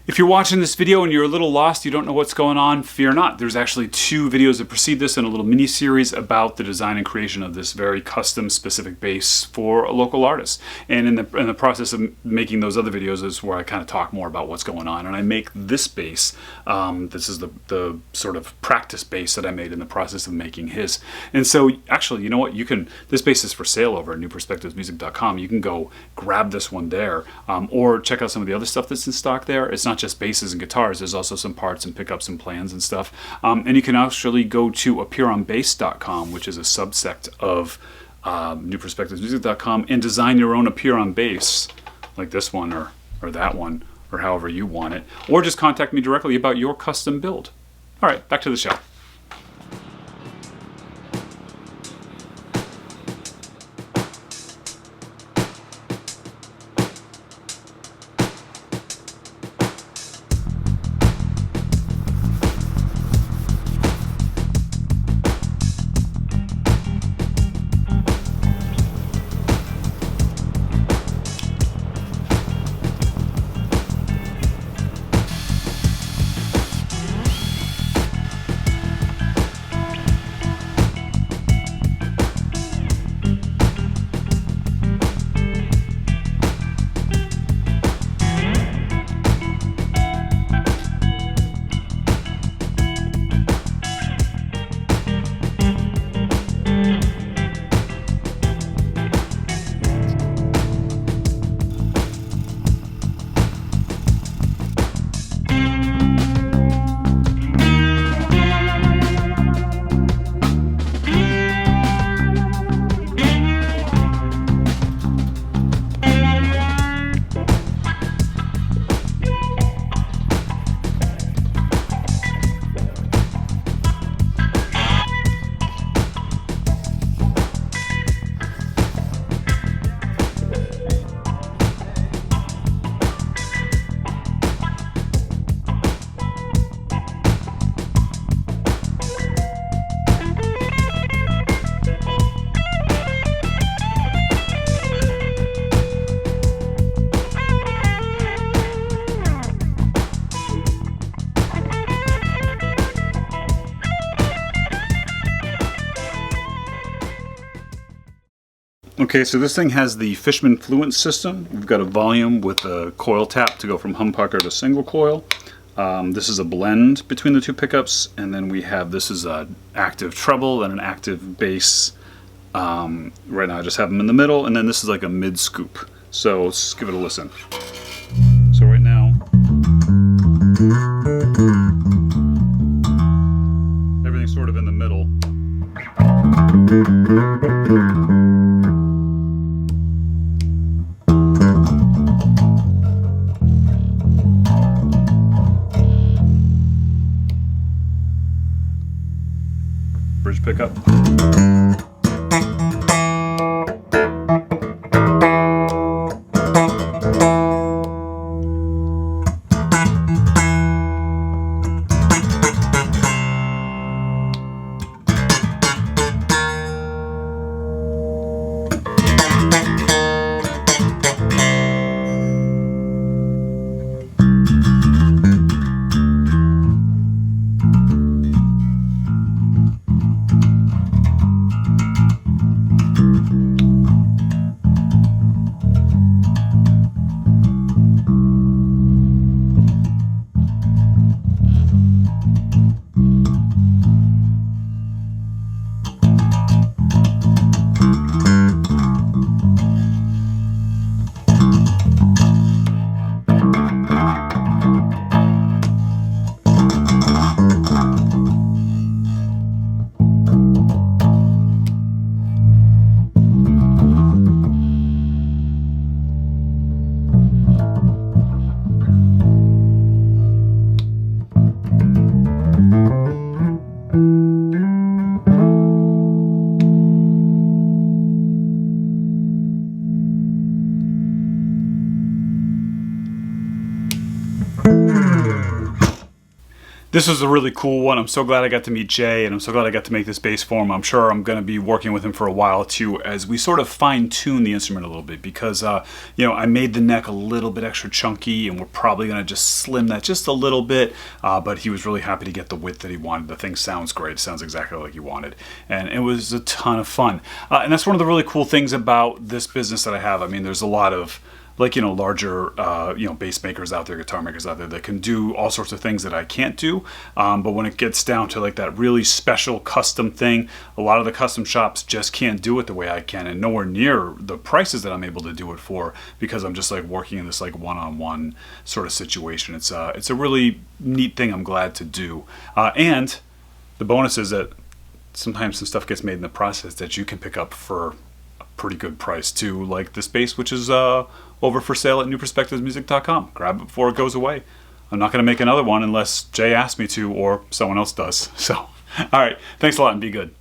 If you're watching this video and you're a little lost, you don't know what's going on, fear not. There's actually 2 videos that precede this and a little mini series about the design and creation of this very custom specific bass for a local artist. And in the process of making those other videos is where I kind of talk more about what's going on. And I make this bass. This is the sort of practice bass that I made in the process of making his. And so actually, you know what? This bass is for sale over at newperspectivesmusic.com. You can go grab this one there, or check out some of the other stuff that's in stock there. It's not just basses and guitars. There's also some parts and pickups and plans and stuff. And you can actually go to appearonbass.com, which is a subsect of newperspectivesmusic.com, and design your own Appear on Bass, like this one or that one, or however you want it. Or just contact me directly about your custom build. All right, back to the show. Okay, so this thing has the Fishman Fluent system. We've got a volume with a coil tap to go from humbucker to single coil. This is a blend between the 2 pickups, and then this is an active treble and an active bass. Right now I just have them in the middle, and then this is like a mid scoop. So let's give it a listen. So right now, everything's sort of in the middle. Bridge pickup. This was a really cool one. I'm so glad I got to meet Jay, and I'm so glad I got to make this bass for him. I'm sure I'm going to be working with him for a while too, as we sort of fine-tune the instrument a little bit, because you know, I made the neck a little bit extra chunky, and we're probably going to just slim that just a little bit, but he was really happy to get the width that he wanted. The thing sounds great. It sounds exactly like he wanted, and it was a ton of fun. And that's one of the really cool things about this business that I have. I mean, there's a lot of, like, you know, larger, you know, bass makers out there, guitar makers out there that can do all sorts of things that I can't do. But when it gets down to like that really special custom thing, a lot of the custom shops just can't do it the way I can, and nowhere near the prices that I'm able to do it for, because I'm just like working in this like one-on-one sort of situation. It's a really neat thing I'm glad to do. And the bonus is that sometimes some stuff gets made in the process that you can pick up for a pretty good price too, like this bass, which is over for sale at newperspectivesmusic.com. Grab it before it goes away. I'm not going to make another one unless Jay asks me to or someone else does. So, all right. Thanks a lot and be good.